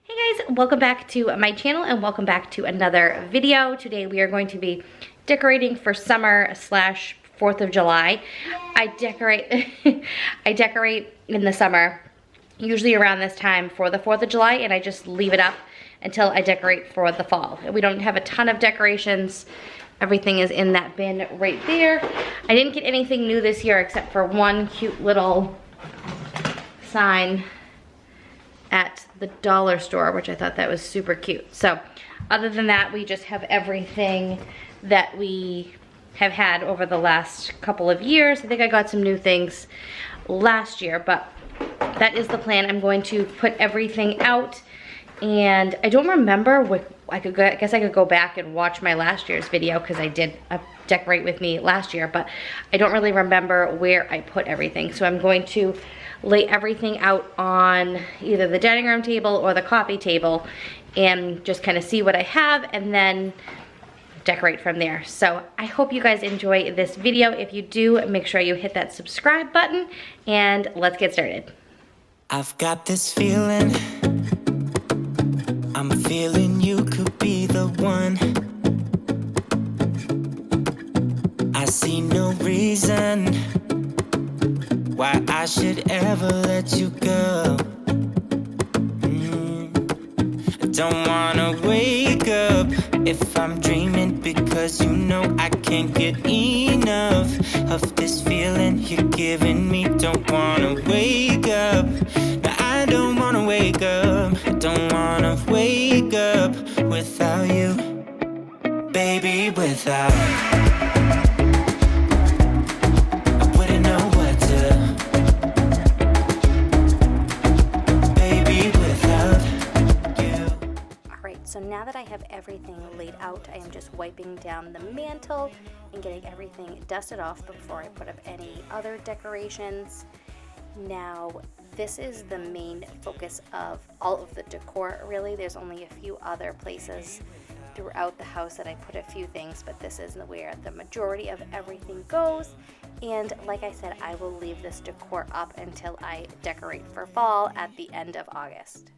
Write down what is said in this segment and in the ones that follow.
Hey guys, welcome back to my channel and welcome back to another video. Today we are going to be decorating for summer slash 4th of July. I decorate in the summer, usually around this time for the 4th of July, and I just leave it up until I decorate for the fall. We don't have a ton of decorations. Everything is in that bin right there. I didn't get anything new this year except for one cute little sign at the dollar store, which I thought that was super cute. So other than that, we just have everything that we have had over the last couple of years. I think I got some new things last year, but that is the plan. I'm going to put everything out, and I don't remember what I guess I could go back and watch my last year's video because I did a decorate with me last year, but I don't really remember where I put everything. So I'm going to lay everything out on either the dining room table or the coffee table and just kind of see what I have and then decorate from there. So I hope you guys enjoy this video. If you do, make sure you hit that subscribe button and let's get started. I've got this feeling, I'm feeling you could be the one. I see no reason why I should ever let you go. I don't wanna wake up if I'm dreaming, because you know I can't get enough of this feeling you're giving me. Don't wanna wake up, no, I don't wanna wake up. I don't wanna wake up without you, baby, without So now that I have everything laid out, I am just wiping down the mantle and getting everything dusted off before I put up any other decorations. Now, this is the main focus of all of the decor, really. There's only a few other places throughout the house that I put a few things, but this is where the majority of everything goes. And like I said, I will leave this decor up until I decorate for fall at the end of August.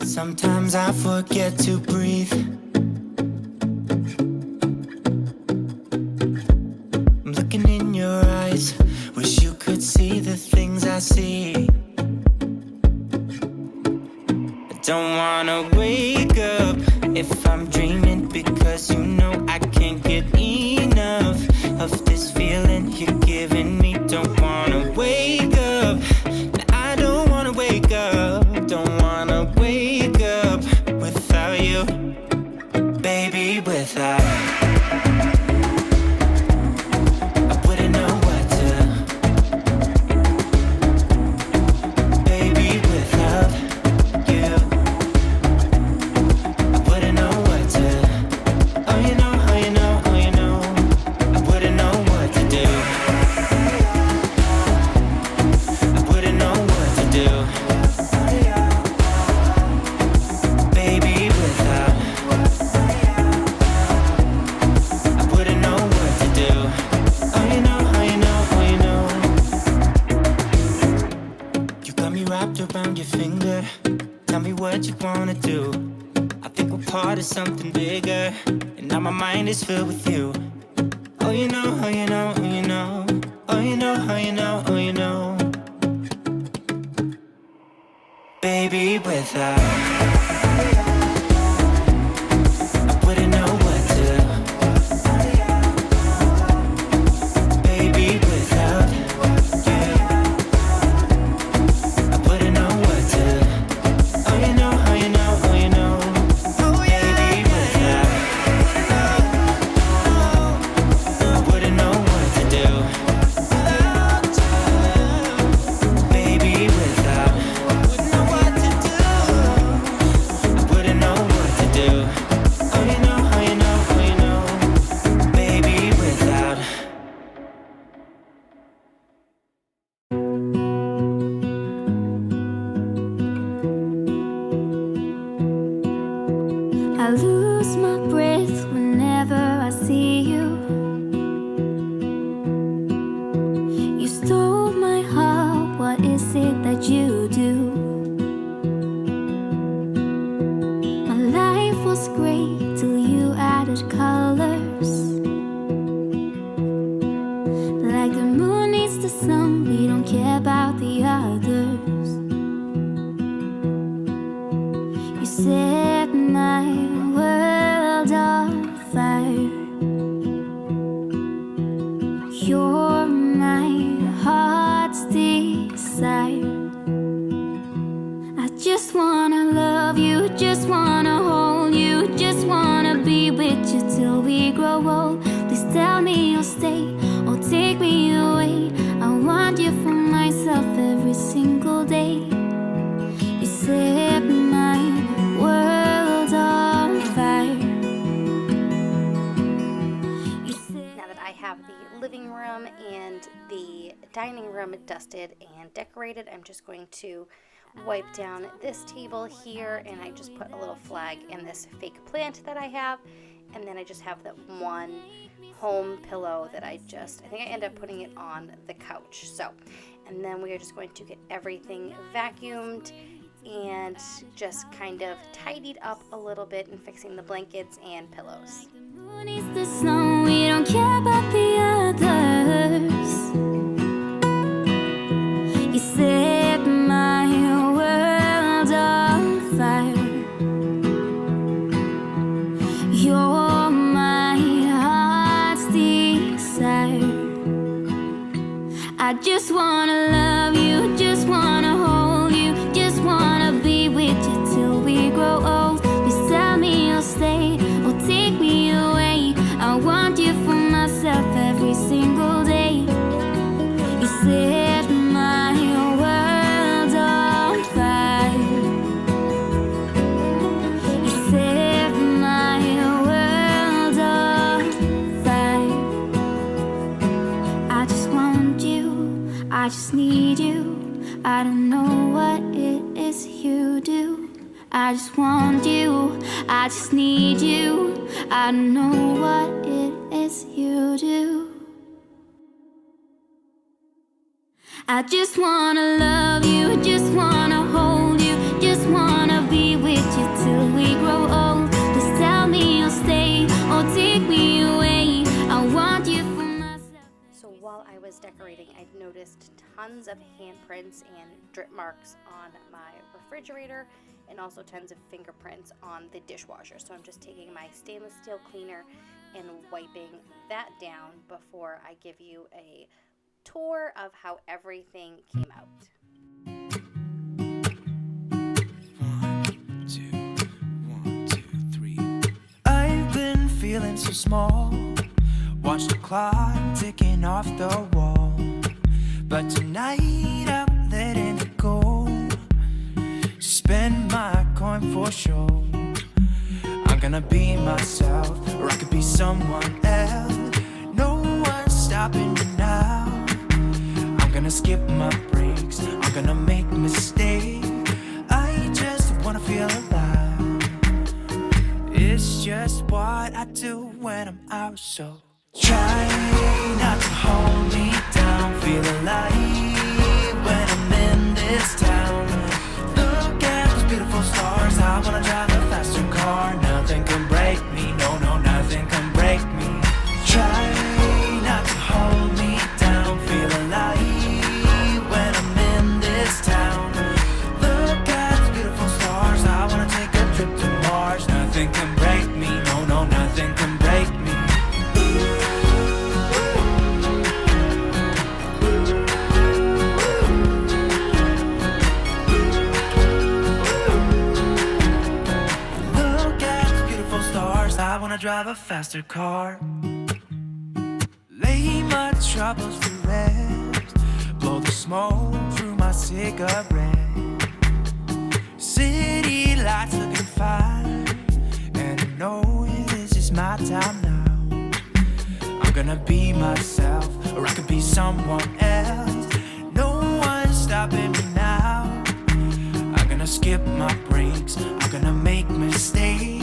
Sometimes I forget to breathe. I'm looking in your eyes, wish you could see the things I see. I don't wanna wake up if I'm dreaming, because you know I can't get enough of this feeling you're giving me. Don't wanna wake up, I don't wanna wake up. Don't wanna wake up without you, baby, without. I wouldn't know what to, baby, without you. I wouldn't know what to, oh you know, oh you know, oh you know. I wouldn't know what to do. I wouldn't know what to do. Around your finger, tell me what you wanna do. I think we're part of something bigger, and now my mind is filled with you. Oh you know, oh you know, oh you know, oh you know, oh you know, oh you know, baby, without just wanna love you, just wanna hold you, just wanna be with you till we grow old. Please tell me you'll stay or take me away. I want you for myself every single day. You set my world on fire. Now that I have the living room and the dining room dusted and decorated, I'm just going to wipe down this table here, and I just put a little flag in this fake plant that I have, and then I just have that one home pillow that I think I end up putting it on the couch. So, and then we are just going to get everything vacuumed and just kind of tidied up a little bit and fixing the blankets and pillows. The snow, we don't care about the others. You set my world on fire. You're my heart's desire. I just wanna love you, just wanna hold you, just wanna be with you till we grow old. Please tell me you'll stay or take me away. I want you for myself every single day. You set my world on fire. You set my world on fire. I just want you, I just need you. I don't know what it is you do. I just want you, I just need you. I don't know what it is you do. I just wanna love you, just wanna hold you, just wanna be with you till we grow old. Just tell me you'll stay or take me away. I want you for myself. So while I was decorating, I noticed tons of handprints and drip marks on my refrigerator, and also tons of fingerprints on the dishwasher. So I'm just taking my stainless steel cleaner and wiping that down before I give you a tour of how everything came out. 1, 2, 3. I've been feeling so small. Watch the clock ticking off the wall. But tonight I'm letting it go. Spend my coin for sure. I'm gonna be myself, or I could be someone else. No one's stopping me now. I'm gonna skip my breaks, I'm gonna make mistakes. I just wanna feel alive. It's just what I do when I'm out, so try not to hold me down. Feel alive when I'm in this town. Look at those beautiful stars. I wanna drive a faster car. Nothing can break me, no, no, nothing can break me. Try not to hold me down. Feel alive when I'm in this town. Look at those beautiful stars. I wanna take a trip to Mars. Nothing can break me, no, no, nothing can break me. I wanna drive a faster car. Lay my troubles to rest. Blow the smoke through my cigarette. City lights looking fine, and I know this is my time now. I'm gonna be myself, or I could be someone else. No one's stopping me now. I'm gonna skip my breaks, I'm gonna make mistakes.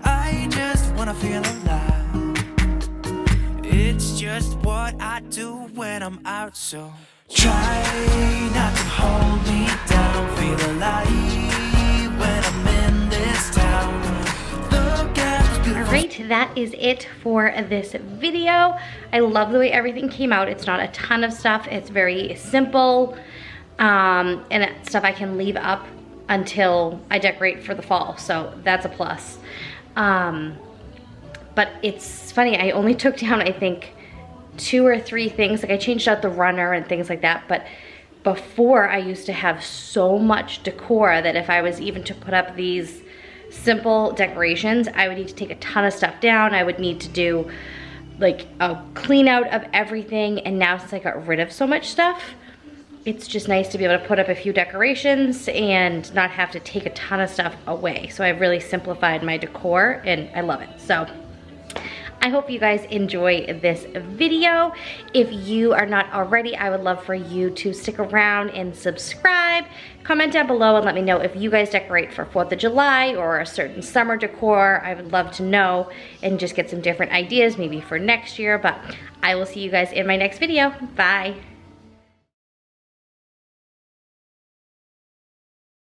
I just wanna feel alive. It's just what I do when I'm out, so try not to hold me down. Feel alive when I'm in this town. Look at this beautiful. Alright, that is it for this video. I love the way everything came out. It's not a ton of stuff. It's very simple, and it's stuff I can leave up until I decorate for the fall, so that's a plus. But it's funny, I only took down, I think, 2 or 3 things. Like I changed out the runner and things like that, but before I used to have so much decor that if I was even to put up these simple decorations, I would need to take a ton of stuff down. I would need to do like a clean out of everything. And now since I got rid of so much stuff, it's just nice to be able to put up a few decorations and not have to take a ton of stuff away. So I've really simplified my decor and I love it. So I hope you guys enjoy this video. If you are not already, I would love for you to stick around and subscribe. Comment down below and let me know if you guys decorate for 4th of July or a certain summer decor. I would love to know and just get some different ideas maybe for next year, but I will see you guys in my next video. Bye.